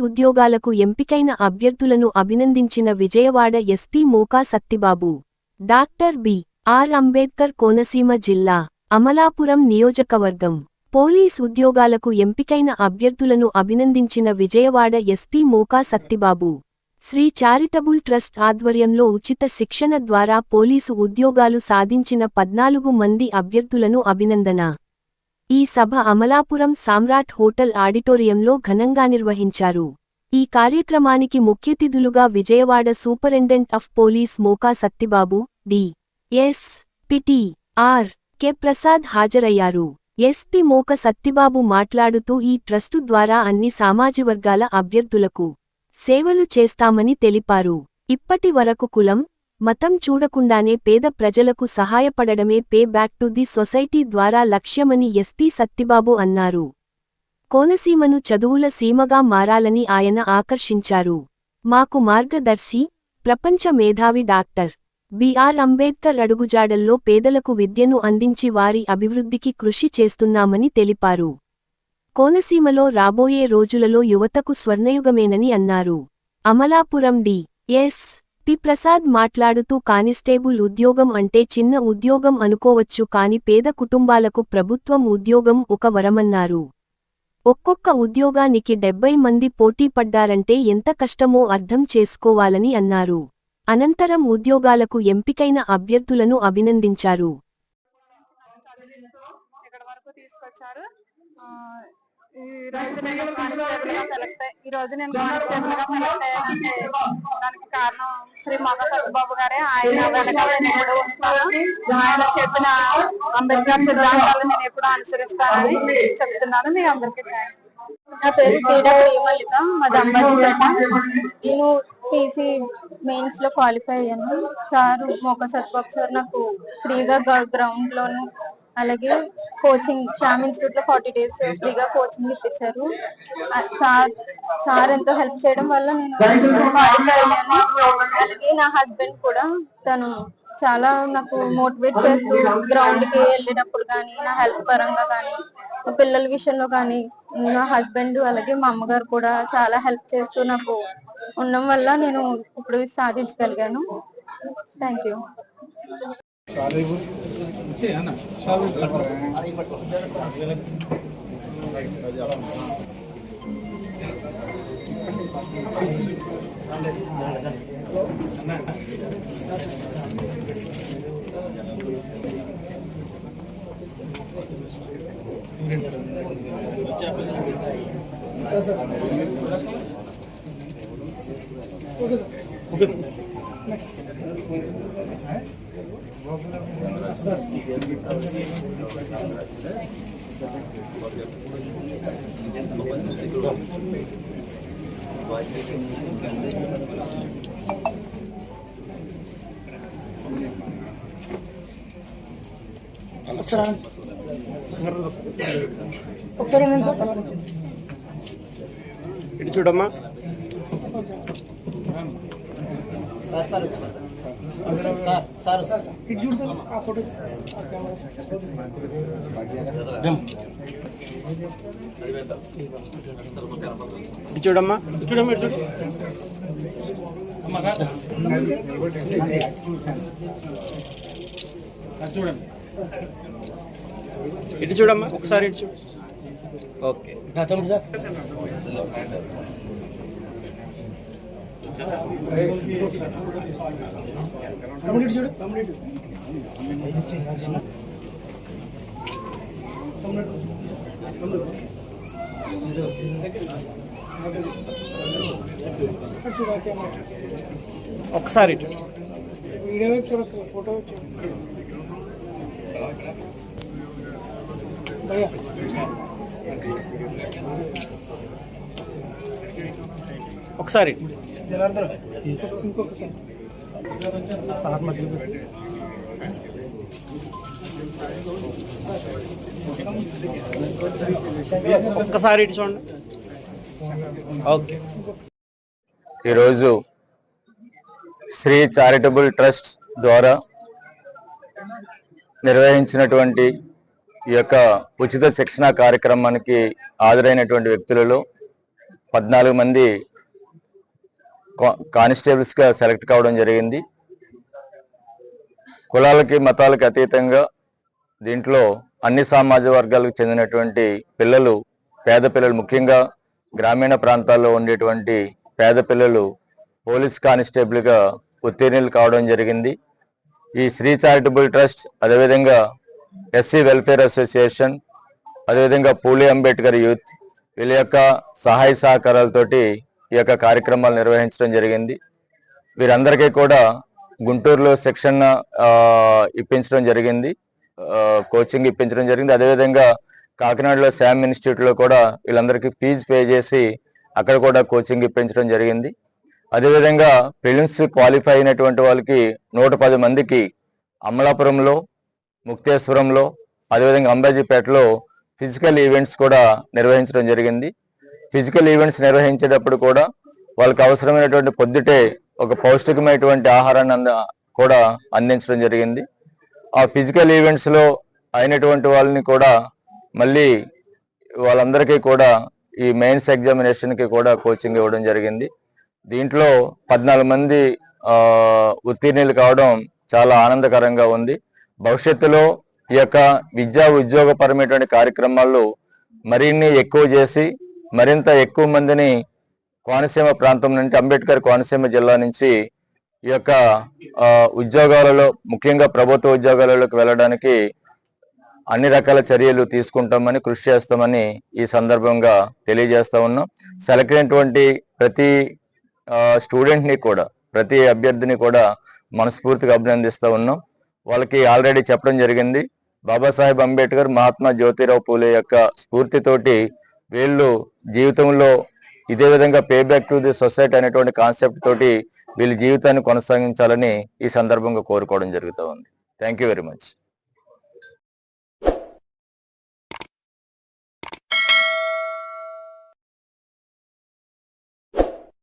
ఉద్యోగాలకు ఎంపికైన అభ్యర్థులను అభినందించిన Vijayawada SP Moka Sattibabu. Doctor B R. Ambedkar Konaseema జిల్లా అమలాపురం నియోజకవర్గం. పోలీస్ ఉద్యోగాలకు ఎంపికైన అభ్యర్థులను అభినందించిన Vijayawada SP Moka Sattibabu. Shri charitable trust ఆధ్వర్యంలో ఉచిత శిక్షణ ద్వారా పోలీసు ఉద్యోగాలు సాధించిన 14 మంది అభ్యర్థులను అభినందన. ఈ సభ అమలాపురం సామ్రాట్ హోటల్ ఆడిటోరియంలో ఘనంగా నిర్వహించారు. ఈ కార్యక్రమానికి ముఖ్యతిథులుగా Vijayawada superintendent of police Moka Sattibabu, D S. P T. R. K. Prasad హాజరయ్యారు. ఎస్పీ మోకా సత్తిబాబు మాట్లాడుతూ ఈ ట్రస్టు ద్వారా అన్ని సామాజివర్గాల అభ్యర్థులకు సేవలు చేస్తామని తెలిపారు. ఇప్పటి వరకు కులం, మతం చూడకుండానే పేద ప్రజలకు సహాయపడడమే pay back to the society ద్వారా లక్ష్యమని ఎస్పీ సత్తిబాబు అన్నారు. కోనసీమను చదువుల సీమగా మారాలని ఆయన ఆకర్షించారు. మాకు మార్గదర్శి, ప్రపంచ మేధావి డాక్టర్ బి.ఆర్. అంబేద్కర్ అడుగుజాడల్లో పేదలకు విద్యను అందించి వారి అభివృద్ధికి కృషి చేస్తున్నామని తెలిపారు. కోనసీమలో రాబోయే రోజులలో యువతకు స్వర్ణయుగమేనని అన్నారు. అమలాపురం డి.ఎస్. పి. ప్రసాద్ మాట్లాడుతూ కానిస్టేబుల్ ఉద్యోగం అంటే చిన్న ఉద్యోగం అనుకోవచ్చు కాని పేద కుటుంబాలకు ప్రభుత్వం ఉద్యోగం ఒక వరమన్నారు. ఒక్కొక్క ఉద్యోగానికి 70 మంది పోటీపడ్డారంటే ఎంత కష్టమో అర్థం చేసుకోవాలని అన్నారు. అనంతరం ఉద్యోగాలకు ఎంపికైన అభ్యర్థులను అభినందించారు. ఈ రోజు నేను కానిస్టేబుల్ గా సెలెక్ట్ అయ్యానంటే దానికి కారణం శ్రీ మోకా సత్తిబాబు గారే. ఆయన వెనకాల నేను ఎప్పుడు ఉంటాను. ఆయన చెప్పిన అంబేద్కర్ సిద్ధాంతాలు నేను ఎప్పుడు అనుసరిస్తానని చెప్తున్నాను. మీ అందరికీ నా పేరు పీడా ప్రియమల్లిక, మాది అంబాజీపేట. నేను పీసీ మెయిన్స్ లో క్వాలిఫై అయ్యాను. సార్ మోకా సత్తిబాబు సార్ నాకు ఫ్రీగా గ్రౌండ్ లోను అలాగే కోచింగ్ శ్యామ్ ఇన్స్టిట్యూట్ లో 40 days ఫ్రీగా కోచింగ్ ఇప్పించారు. సార్ ఎంతో హెల్ప్ చేయడం వల్ల నేను క్వాలిఫై అయ్యాను. అలాగే నా హస్బెండ్ కూడా తను చాలా నాకు మోటివేట్ చేస్తూ గ్రౌండ్ కి వెళ్ళేటప్పుడు కానీ, నా హెల్త్ పరంగా కానీ, పిల్లల విషయంలో కానీ నా హస్బెండ్ అలాగే మా అమ్మగారు కూడా చాలా హెల్ప్ చేస్తూ నాకు ఉండడం వల్ల నేను ఇప్పుడు సాధించగలిగాను. Thank you. ఇటు చూడమ్మా. ఇటు చూడమ్మా. చూడమ్మా ఇటు చూడండి. ఇటు చూడమ్మా ఒకసారి. ఇటు చూడు. ఓకే. చూడు. ఒకసారి ఫోటో ఒకసారి ఇంకొకసారి ఒక్కసారి ఇటు చూడండి. ఓకే. ఈరోజు శ్రీ చారిటబుల్ ట్రస్ట్ ద్వారా నిర్వహించినటువంటి ఈ యొక్క ఉచిత శిక్షణ కార్యక్రమానికి హాజరైనటువంటి వ్యక్తులలో 14 మంది కానిస్టేబుల్స్గా సెలెక్ట్ కావడం జరిగింది. కులాలకి మతాలకి అతీతంగా దీంట్లో అన్ని సామాజిక వర్గాలకు చెందినటువంటి పిల్లలు, పేద పిల్లలు, ముఖ్యంగా గ్రామీణ ప్రాంతాల్లో ఉండేటువంటి పేద పిల్లలు పోలీస్ కానిస్టేబుల్గా ఉత్తీర్ణులు కావడం జరిగింది. ఈ శ్రీ చారిటబుల్ ట్రస్ట్, అదేవిధంగా ఎస్సీ వెల్ఫేర్ అసోసియేషన్, అదేవిధంగా పూలే అంబేద్కర్ యూత్, వీళ్ళ యొక్క సహాయ సహకారాలతోటి ఈ యొక్క కార్యక్రమాలు నిర్వహించడం జరిగింది. వీరందరికీ కూడా గుంటూరులో శిక్షణ ఇప్పించడం జరిగింది, కోచింగ్ ఇప్పించడం జరిగింది. అదేవిధంగా కాకినాడలో శామ్ ఇన్స్టిట్యూట్లో కూడా వీళ్ళందరికీ ఫీజు పే చేసి అక్కడ కూడా కోచింగ్ ఇప్పించడం జరిగింది. అదేవిధంగా ప్రిలిమ్స్ క్వాలిఫై అయినటువంటి వాళ్ళకి 110 మందికి అమలాపురంలో, ముక్తేశ్వరంలో, అదేవిధంగా అంబాజీపేటలో ఫిజికల్ ఈవెంట్స్ కూడా నిర్వహించడం జరిగింది. ఫిజికల్ ఈవెంట్స్ నిర్వహించేటప్పుడు కూడా వాళ్ళకి అవసరమైనటువంటి పొద్దుటే ఒక పౌష్టికమైనటువంటి ఆహారాన్ని కూడా అందించడం జరిగింది. ఆ ఫిజికల్ ఈవెంట్స్లో అయినటువంటి వాళ్ళని కూడా మళ్ళీ వాళ్ళందరికీ కూడా ఈ మెయిన్స్ ఎగ్జామినేషన్కి కూడా కోచింగ్ ఇవ్వడం జరిగింది. దీంట్లో 14 మంది ఉత్తీర్ణులు కావడం చాలా ఆనందకరంగా ఉంది. భవిష్యత్తులో ఈ యొక్క విద్యా ఉద్యోగపరమైనటువంటి కార్యక్రమాల్లో మరిన్ని ఎక్కువ చేసి మరింత ఎక్కువ మందిని కోనసీమ ప్రాంతం నుండి, అంబేద్కర్ కోనసీమ జిల్లా నుంచి ఈ యొక్క ఉద్యోగాలలో, ముఖ్యంగా ప్రభుత్వ ఉద్యోగాలలోకి వెళ్ళడానికి అన్ని రకాల చర్యలు తీసుకుంటామని, కృషి చేస్తామని ఈ సందర్భంగా తెలియజేస్తా ఉన్నాం. సెలెక్ట్ అయినటువంటి ప్రతి స్టూడెంట్ని కూడా, ప్రతి అభ్యర్థిని కూడా మనస్ఫూర్తిగా అభినందిస్తూ ఉన్నాం. వాళ్ళకి ఆల్రెడీ చెప్పడం జరిగింది, బాబాసాహెబ్ అంబేద్కర్, మహాత్మా జ్యోతిరావు పూలే యొక్క స్ఫూర్తితోటి వీళ్ళు జీవితంలో ఇదే విధంగా pay back to the society అనేటువంటి కాన్సెప్ట్ తోటి వీళ్ళ జీవితాన్ని కొనసాగించాలని ఈ సందర్భంగా కోరుకోవడం జరుగుతూ ఉంది. Thank you very much.